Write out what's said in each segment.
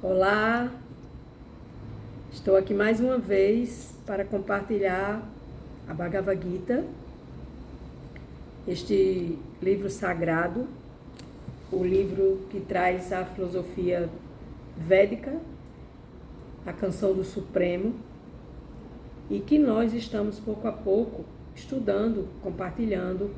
Olá, estou aqui mais uma vez para compartilhar a Bhagavad Gita, este livro sagrado, o livro que traz a filosofia védica, a canção do Supremo, e que nós estamos pouco a pouco estudando, compartilhando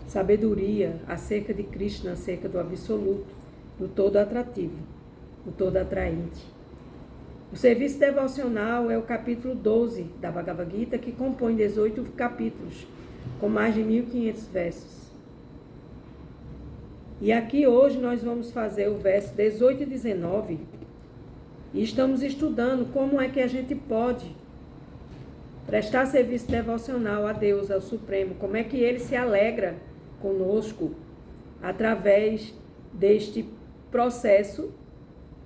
sabedoria acerca de Krishna, acerca do absoluto, do todo atrativo, do todo atraente. O serviço devocional é o capítulo 12 da Bhagavad Gita, que compõe 18 capítulos, com mais de 1.500 versos. E aqui hoje nós vamos fazer o verso 18 e 19, e estamos estudando como é que a gente pode prestar serviço devocional a Deus, ao Supremo, como é que Ele se alegra conosco através deste processo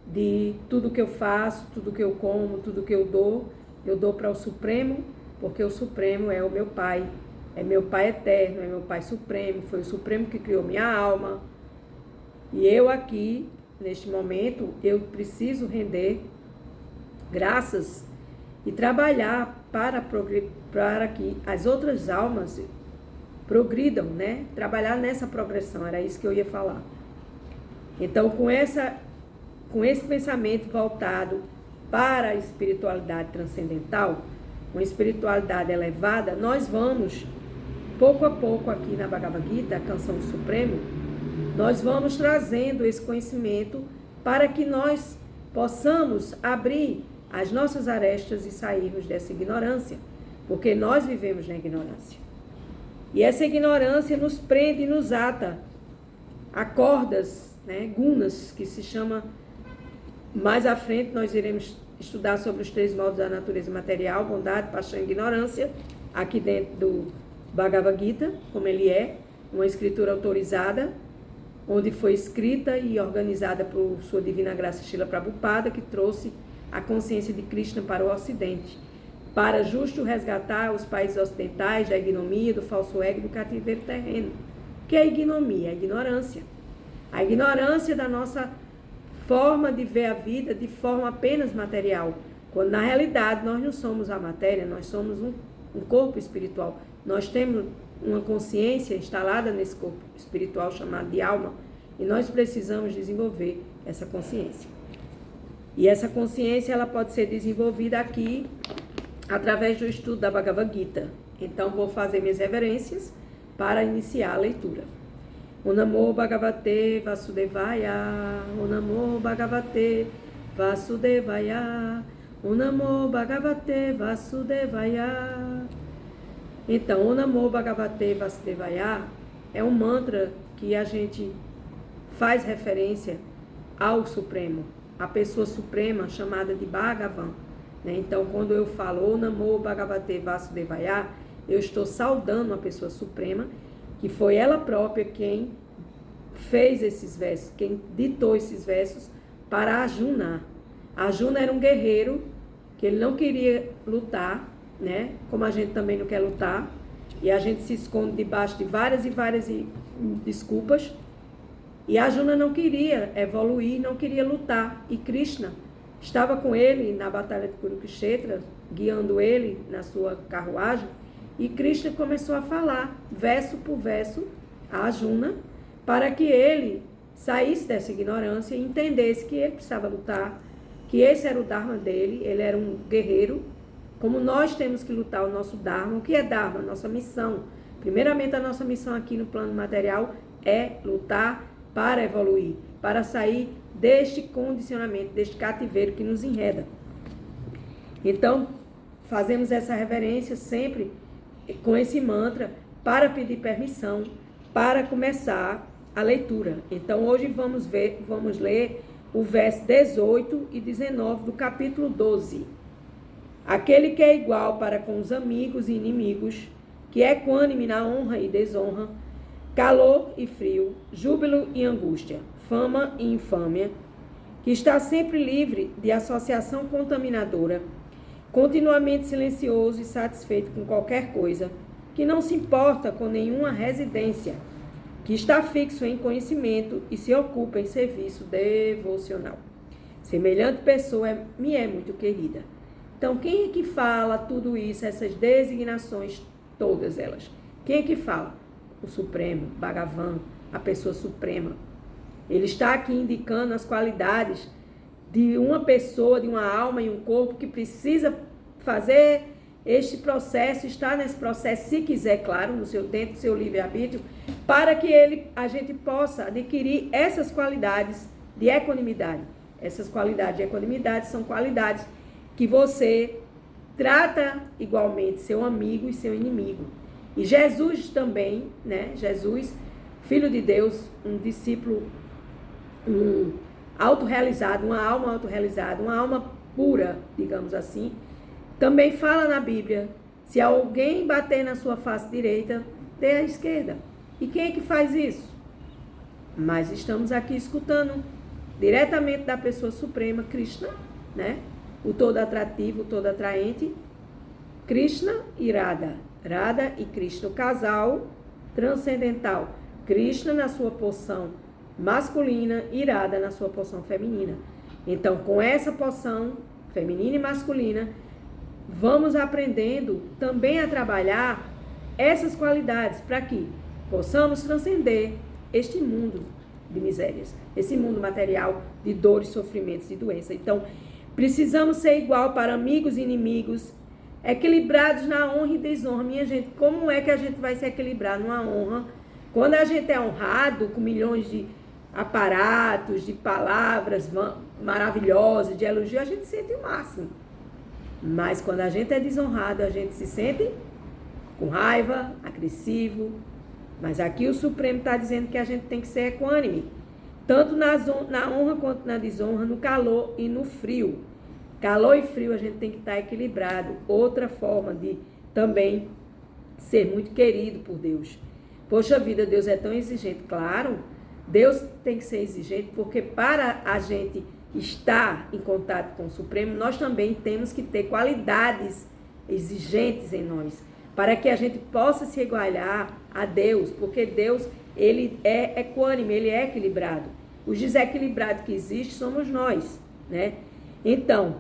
de tudo que eu faço, tudo que eu como, tudo que eu dou para o Supremo, porque o Supremo é o meu Pai, é meu Pai eterno, é meu Pai Supremo, foi o Supremo que criou minha alma. E eu aqui, neste momento, eu preciso render graças e trabalhar para que as outras almas progridam, né? Trabalhar nessa progressão, era isso que eu ia falar. Então, com esse pensamento voltado para a espiritualidade transcendental, uma espiritualidade elevada, nós vamos, pouco a pouco aqui na Bhagavad Gita, a canção do Supremo, nós vamos trazendo esse conhecimento para que nós possamos abrir as nossas arestas e sairmos dessa ignorância, porque nós vivemos na ignorância. E essa ignorância nos prende e nos ata a cordas, né, gunas, que se chama. Mais à frente nós iremos estudar sobre os 3 modos da natureza material: bondade, paixão e ignorância, aqui dentro do Bhagavad Gita, como ele é, uma escritura autorizada, onde foi escrita e organizada por sua divina graça Srila Prabhupada, que trouxe a consciência de Krishna para o Ocidente, para justo resgatar os países ocidentais da ignomia, do falso ego e do cativeiro terreno. O que é a ignomia? A ignorância. A ignorância da nossa forma de ver a vida de forma apenas material, quando na realidade nós não somos a matéria, nós somos um corpo espiritual. Nós temos uma consciência instalada nesse corpo espiritual chamado de alma, e nós precisamos desenvolver essa consciência. E essa consciência ela pode ser desenvolvida aqui através do estudo da Bhagavad Gita. Então vou fazer minhas reverências para iniciar a leitura. O Namo Bhagavate Vasudevaya, O Namo Bhagavate Vasudevaya, O Namo Bhagavate Vasudevaya. Então, O Namo Bhagavate Vasudevaya é um mantra que a gente faz referência ao Supremo, a pessoa suprema chamada de Bhagavan. Então, quando eu falo O Namo Bhagavate Vasudevaya, eu estou saudando a pessoa suprema, que foi ela própria quem fez esses versos, quem ditou esses versos para Arjuna. Arjuna era um guerreiro que ele não queria lutar, né? Como a gente também não quer lutar, e a gente se esconde debaixo de várias desculpas. E Arjuna não queria evoluir, não queria lutar, e Krishna estava com ele na batalha de Kurukshetra, guiando ele na sua carruagem, e Krishna começou a falar, verso por verso, a Arjuna, para que ele saísse dessa ignorância e entendesse que ele precisava lutar, que esse era o Dharma dele, ele era um guerreiro, como nós temos que lutar o nosso Dharma. O que é Dharma? Nossa missão. Primeiramente, a nossa missão aqui no plano material é lutar para evoluir, para sair deste condicionamento, deste cativeiro que nos enreda. Então, fazemos essa reverência sempre com esse mantra para pedir permissão para começar a leitura. Então, hoje vamos ler o verso 18 e 19 do capítulo 12. Aquele que é igual para com os amigos e inimigos, que é equânime na honra e desonra, calor e frio, júbilo e angústia, fama e infâmia, que está sempre livre de associação contaminadora, continuamente silencioso e satisfeito com qualquer coisa, que não se importa com nenhuma residência, que está fixo em conhecimento e se ocupa em serviço devocional. Semelhante pessoa me é muito querida. Então, quem é que fala tudo isso, essas designações, todas elas? Quem é que fala? O Supremo, Bhagavan, a pessoa suprema. Ele está aqui indicando as qualidades de uma pessoa, de uma alma e um corpo que precisa fazer este processo, estar nesse processo, se quiser, claro, no seu tempo, no seu livre-arbítrio, para que a gente possa adquirir essas qualidades de equanimidade. Essas qualidades de equanimidade são qualidades que você trata igualmente seu amigo e seu inimigo. E Jesus também, né? Jesus, Filho de Deus, um discípulo, um autorrealizado, uma alma autorrealizada, uma alma pura, digamos assim, também fala na Bíblia, se alguém bater na sua face direita, dê à esquerda. E quem é que faz isso? Mas estamos aqui escutando diretamente da pessoa suprema, Krishna, né? O todo atrativo, o todo atraente, Krishna e Radha. Radha e Krishna, o casal transcendental. Krishna na sua porção masculina e Radha na sua porção feminina. Então, com essa porção feminina e masculina, vamos aprendendo também a trabalhar essas qualidades para que possamos transcender este mundo de misérias, esse mundo material de dores, sofrimentos e doenças. Então, precisamos ser igual para amigos e inimigos, equilibrados na honra e desonra. Minha gente, como é que a gente vai se equilibrar numa honra quando a gente é honrado com milhões de aparatos, de palavras maravilhosas, de elogio, a gente sente o máximo. Mas quando a gente é desonrado, a gente se sente com raiva, agressivo. Mas aqui o Supremo está dizendo que a gente tem que ser equânime, tanto na honra quanto na desonra, no calor e no frio. Calor e frio a gente tem que estar equilibrado. Outra forma de também ser muito querido por Deus. Poxa vida, Deus é tão exigente. Claro, Deus tem que ser exigente, porque para a gente estar em contato com o Supremo, nós também temos que ter qualidades exigentes em nós, para que a gente possa se igualar a Deus, porque Deus, ele é equânime, ele é equilibrado. Os desequilibrados que existem somos nós, né? Então,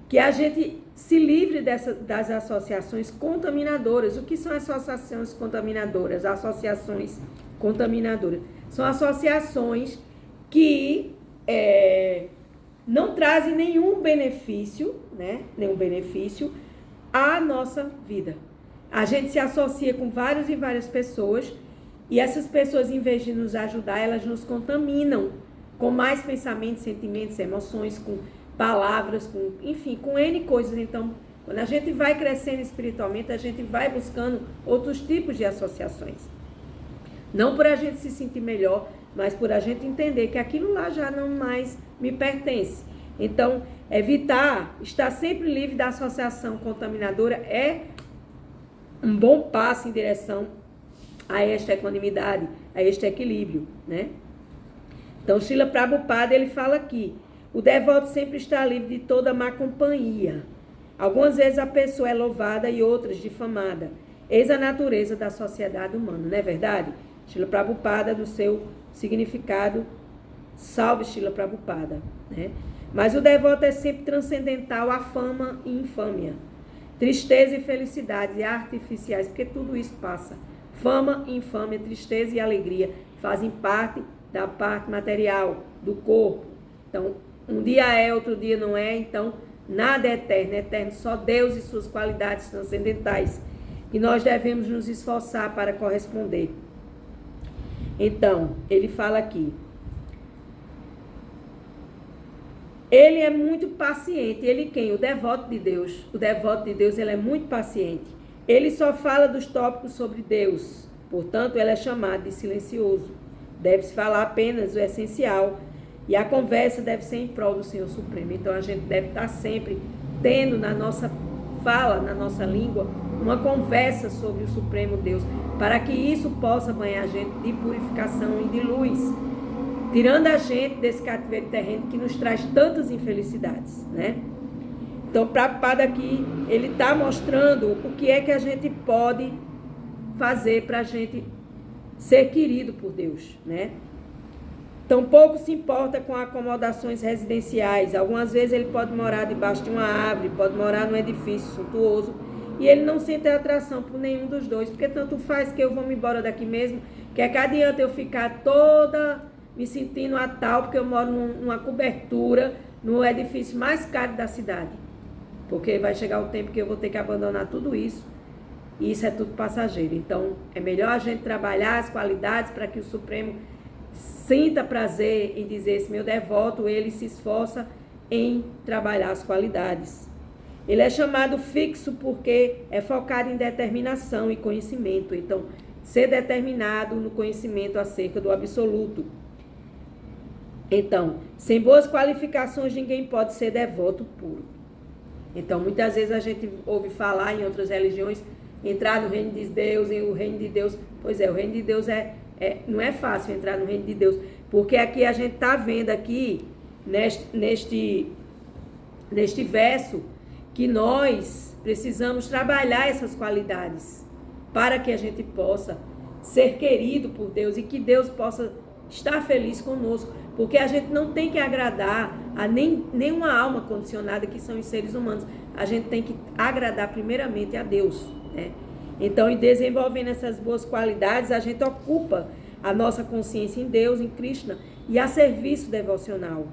que a gente se livre das associações contaminadoras. O que são associações contaminadoras? Associações contaminadoras são associações que não trazem nenhum benefício, né? Nenhum benefício à nossa vida. A gente se associa com várias e várias pessoas e essas pessoas, em vez de nos ajudar, elas nos contaminam com mais pensamentos, sentimentos, emoções, com palavras, enfim, com N coisas. Então, quando a gente vai crescendo espiritualmente, a gente vai buscando outros tipos de associações. Não por a gente se sentir melhor, mas por a gente entender que aquilo lá já não mais me pertence. Então, evitar, estar sempre livre da associação contaminadora é um bom passo em direção a esta equanimidade, a este equilíbrio, né? Então, Srila Prabhupada, ele fala aqui, o devoto sempre está livre de toda má companhia. Algumas vezes a pessoa é louvada e outras difamada. Eis a natureza da sociedade humana, não é verdade? Srila Prabhupada, do seu significado, salve Srila Prabhupada, né? Mas o devoto é sempre transcendental à fama e infâmia. Tristeza e felicidade artificiais, porque tudo isso passa. Fama, infâmia, tristeza e alegria fazem parte da parte material do corpo. Então, um dia é, outro dia não é, então nada é eterno só Deus e suas qualidades transcendentais. E nós devemos nos esforçar para corresponder. Então, ele fala aqui, ele é muito paciente. Ele quem? O devoto de Deus. O devoto de Deus, ele é muito paciente. Ele só fala dos tópicos sobre Deus. Portanto, ele é chamado de silencioso. Deve-se falar apenas o essencial. E a conversa deve ser em prol do Senhor Supremo. Então, a gente deve estar sempre tendo na nossa fala, na nossa língua, uma conversa sobre o Supremo Deus, para que isso possa banhar a gente de purificação e de luz, tirando a gente desse cativeiro terreno que nos traz tantas infelicidades, né? Então, Prabhupada aqui, ele está mostrando o que é que a gente pode fazer para a gente ser querido por Deus, né? Tampouco se importa com acomodações residenciais. Algumas vezes ele pode morar debaixo de uma árvore, pode morar num edifício suntuoso, e ele não sente atração por nenhum dos dois, porque tanto faz que eu vou me embora daqui mesmo, que é que adianta eu ficar toda me sentindo a tal, porque eu moro numa cobertura, no edifício mais caro da cidade. Porque vai chegar o tempo que eu vou ter que abandonar tudo isso, e isso é tudo passageiro. Então, é melhor a gente trabalhar as qualidades para que o Supremo sinta prazer em dizer: esse meu devoto, ele se esforça em trabalhar as qualidades. Ele é chamado fixo porque é focado em determinação e conhecimento. Então, ser determinado no conhecimento acerca do absoluto. Então, sem boas qualificações, ninguém pode ser devoto puro. Então, muitas vezes a gente ouve falar em outras religiões, entrar no reino de Deus, e o reino de Deus, pois é, o reino de Deus não é fácil entrar no reino de Deus, porque aqui a gente está vendo aqui, neste verso, que nós precisamos trabalhar essas qualidades para que a gente possa ser querido por Deus e que Deus possa estar feliz conosco, porque a gente não tem que agradar a nenhuma alma condicionada, que são os seres humanos. A gente tem que agradar primeiramente a Deus, né? Então, em desenvolvendo essas boas qualidades, a gente ocupa a nossa consciência em Deus, em Krishna, e a serviço devocional,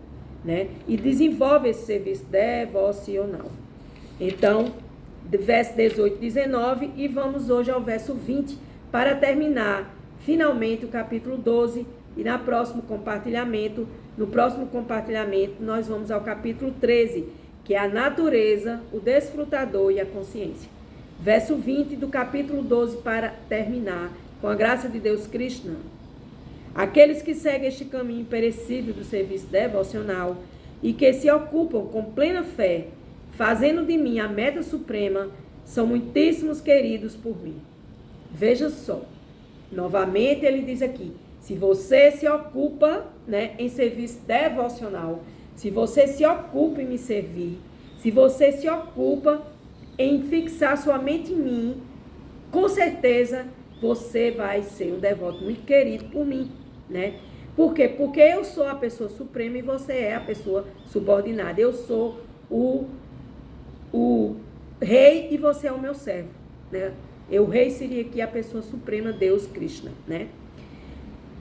né? E desenvolve esse serviço devocional. Então, verso 18 e 19, e vamos hoje ao verso 20, para terminar finalmente o capítulo 12, e no próximo compartilhamento, nós vamos ao capítulo 13, que é a natureza, o desfrutador e a consciência. Verso 20 do capítulo 12, para terminar, com a graça de Deus Krishna. Aqueles que seguem este caminho imperecível do serviço devocional e que se ocupam com plena fé, fazendo de mim a meta suprema, são muitíssimos queridos por mim. Veja só, novamente ele diz aqui, se você se ocupa, né, em serviço devocional, se você se ocupa em me servir, se você se ocupa em fixar sua mente em mim, com certeza você vai ser um devoto muito querido por mim, né? Por quê? Porque eu sou a pessoa suprema e você é a pessoa subordinada. Eu sou o rei e você é o meu servo, né? O rei seria aqui a pessoa suprema, Deus Krishna, né?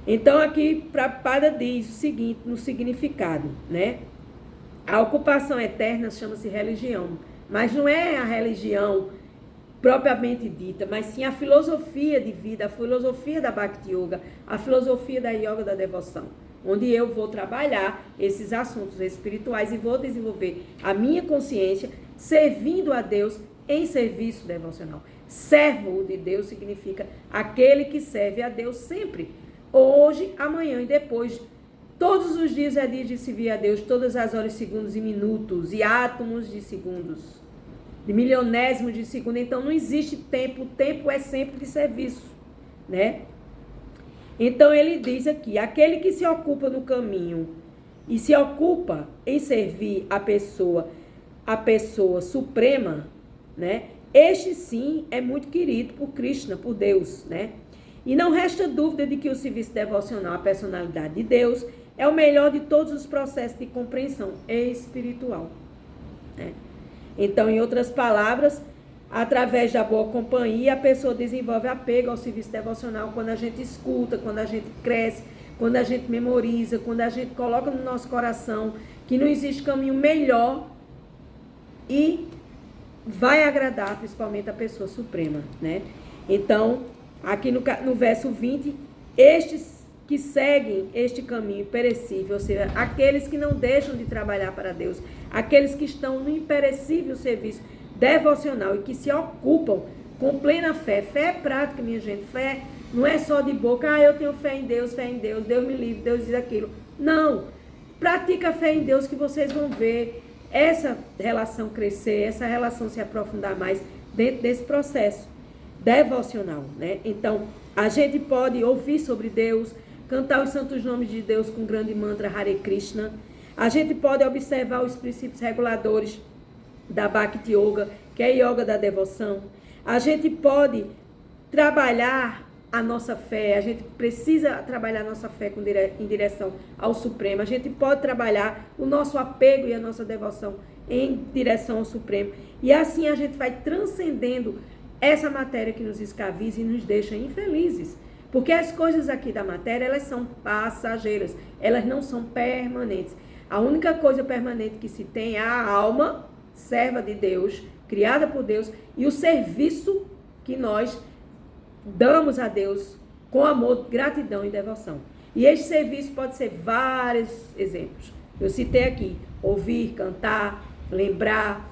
Então aqui Prabhupada diz o seguinte no significado, né? A ocupação eterna chama-se religião, mas não é a religião propriamente dita, mas sim a filosofia de vida, a filosofia da Bhakti Yoga, a filosofia da Yoga da devoção, onde eu vou trabalhar esses assuntos espirituais e vou desenvolver a minha consciência servindo a Deus em serviço devocional. Servo de Deus significa aquele que serve a Deus sempre, hoje, amanhã e depois. Todos os dias é dia de servir a Deus, todas as horas, segundos e minutos, e átomos de segundos, de milionésimos de segundo. Então não existe tempo, o tempo é sempre de serviço, né? Então ele diz aqui, aquele que se ocupa no caminho e se ocupa em servir a pessoa suprema, né? Este sim é muito querido por Krishna, por Deus, né? E não resta dúvida de que o serviço devocional à personalidade de Deus é o melhor de todos os processos de compreensão espiritual, né? Então, em outras palavras, através da boa companhia, a pessoa desenvolve apego ao serviço devocional quando a gente escuta, quando a gente cresce, quando a gente memoriza, quando a gente coloca no nosso coração que não existe caminho melhor e vai agradar principalmente a pessoa suprema, né? Então, aqui no verso 20, estes que seguem este caminho imperecível, ou seja, aqueles que não deixam de trabalhar para Deus, aqueles que estão no imperecível serviço devocional e que se ocupam com plena fé. Fé é prática, minha gente. Fé não é só de boca, eu tenho fé em Deus, Deus me livre, Deus diz aquilo. Não, pratica a fé em Deus que vocês vão ver essa relação crescer, essa relação se aprofundar mais dentro desse processo devocional, né? Então, a gente pode ouvir sobre Deus, cantar os santos nomes de Deus com o grande mantra Hare Krishna. A gente pode observar os princípios reguladores da Bhakti Yoga, que é a Yoga da devoção. A gente pode trabalhar a nossa fé, a gente precisa trabalhar a nossa fé em direção ao Supremo, a gente pode trabalhar o nosso apego e a nossa devoção em direção ao Supremo. E assim a gente vai transcendendo essa matéria que nos escraviza e nos deixa infelizes. Porque as coisas aqui da matéria, elas são passageiras, elas não são permanentes. A única coisa permanente que se tem é a alma, serva de Deus, criada por Deus, e o serviço que nós damos a Deus com amor, gratidão e devoção. E este serviço pode ser vários exemplos. Eu citei aqui: ouvir, cantar, lembrar,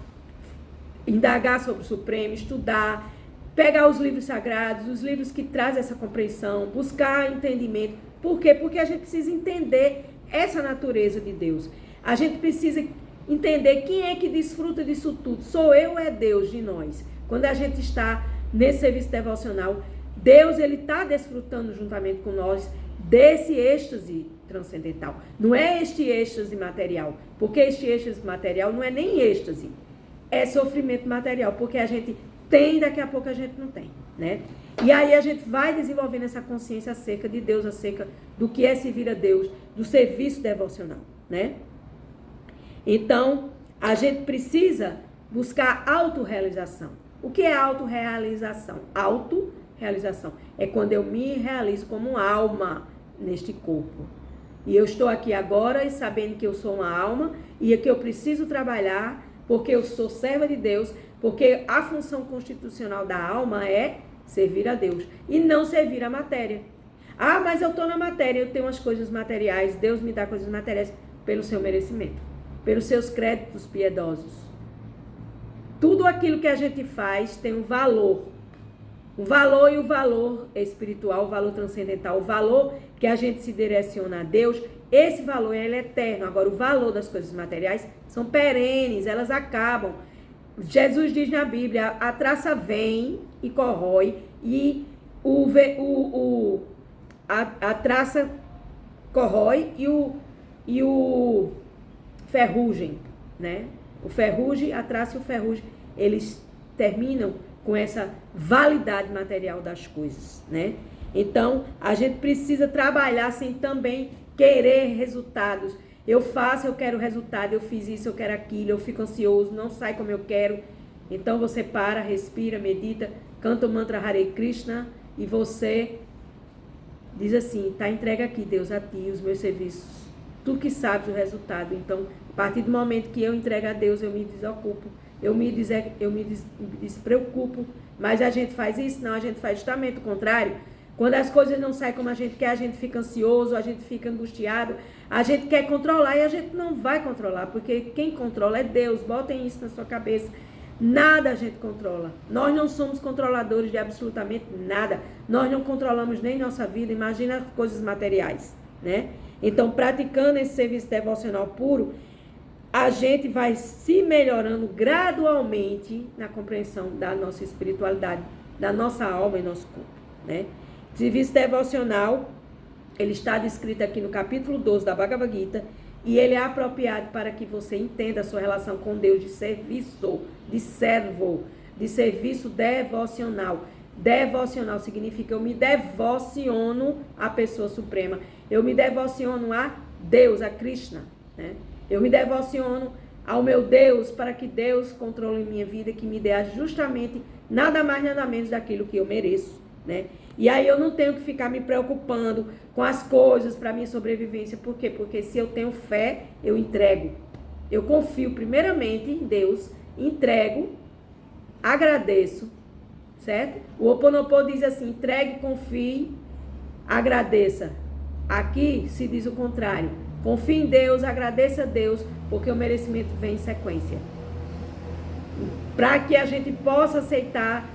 indagar sobre o Supremo, estudar, pegar os livros sagrados, os livros que trazem essa compreensão, buscar entendimento. Por quê? Porque a gente precisa entender essa natureza de Deus. A gente precisa entender quem é que desfruta disso tudo. Sou eu ou é Deus de nós? Quando a gente está nesse serviço devocional, Deus, ele está desfrutando juntamente com nós desse êxtase transcendental. Não é este êxtase material, porque este êxtase material não é nem êxtase, é sofrimento material, porque a gente tem, daqui a pouco a gente não tem, né? E aí a gente vai desenvolvendo essa consciência acerca de Deus, acerca do que é servir a Deus, do serviço devocional, né? Então, a gente precisa buscar autorrealização. O que é autorrealização? Autorrealização é quando eu me realizo como alma neste corpo. E eu estou aqui agora e sabendo que eu sou uma alma e que eu preciso trabalhar porque eu sou serva de Deus, porque a função constitucional da alma é servir a Deus e não servir a matéria. Ah, mas eu estou na matéria, eu tenho as coisas materiais, Deus me dá coisas materiais pelo seu merecimento, pelos seus créditos piedosos. Tudo aquilo que a gente faz tem um valor. O valor e o valor espiritual, o valor transcendental, o valor que a gente se direciona a Deus, esse valor ele é eterno. Agora, o valor das coisas materiais são perenes, elas acabam. Jesus diz na Bíblia, a traça vem e corrói, e a traça corrói e o ferrugem, né? O ferrugem, a traça e o ferrugem, eles terminam com essa validade material das coisas, né? Então, a gente precisa trabalhar sem também querer resultados. Eu faço, eu quero resultado, eu fiz isso, eu quero aquilo, eu fico ansioso, não sai como eu quero. Então, você para, respira, medita, canta o mantra Hare Krishna e você diz assim, tá entregue aqui, Deus, a ti, os meus serviços. Tu que sabes o resultado. Então, a partir do momento que eu entrego a Deus, eu me desocupo. Eu me despreocupo, mas a gente faz isso? Não, a gente faz justamente o contrário. Quando as coisas não saem como a gente quer, a gente fica ansioso, a gente fica angustiado, a gente quer controlar e a gente não vai controlar, porque quem controla é Deus. Botem isso na sua cabeça. Nada a gente controla. Nós não somos controladores de absolutamente nada. Nós não controlamos nem nossa vida, imagina as coisas materiais, né? Então, praticando esse serviço devocional puro, a gente vai se melhorando gradualmente na compreensão da nossa espiritualidade, da nossa alma e nosso corpo, né? Serviço devocional, ele está descrito aqui no capítulo 12 da Bhagavad Gita, e ele é apropriado para que você entenda a sua relação com Deus de serviço, de servo, de serviço devocional. Devocional significa eu me devociono à pessoa suprema, eu me devociono a Deus, a Krishna, né? Eu me devociono ao meu Deus para que Deus controle minha vida, que me dê justamente nada mais, nada menos daquilo que eu mereço, né? E aí eu não tenho que ficar me preocupando com as coisas para minha sobrevivência. Por quê? Porque se eu tenho fé, eu entrego. Eu confio primeiramente em Deus, entrego, agradeço, certo? O Ho Oponopono diz assim, entregue, confie, agradeça. Aqui se diz o contrário. Confie em Deus, agradeça a Deus, porque o merecimento vem em sequência. Para que a gente possa aceitar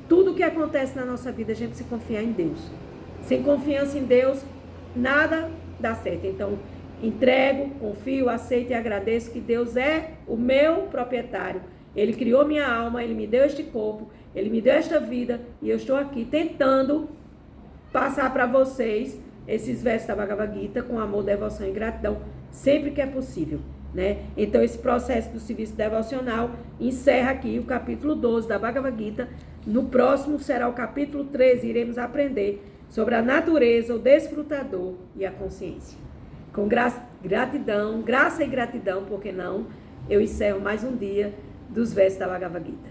tudo o que acontece na nossa vida, a gente precisa confiar em Deus. Sem confiança em Deus, nada dá certo. Então, entrego, confio, aceito e agradeço que Deus é o meu proprietário. Ele criou minha alma, Ele me deu este corpo, Ele me deu esta vida, e eu estou aqui tentando passar para vocês esses versos da Bhagavad Gita com amor, devoção e gratidão, sempre que é possível, né? Então, esse processo do serviço devocional encerra aqui o capítulo 12 da Bhagavad Gita. No próximo será o capítulo 13, iremos aprender sobre a natureza, o desfrutador e a consciência. Com gratidão, graça e gratidão, por que não, eu encerro mais um dia dos versos da Bhagavad Gita.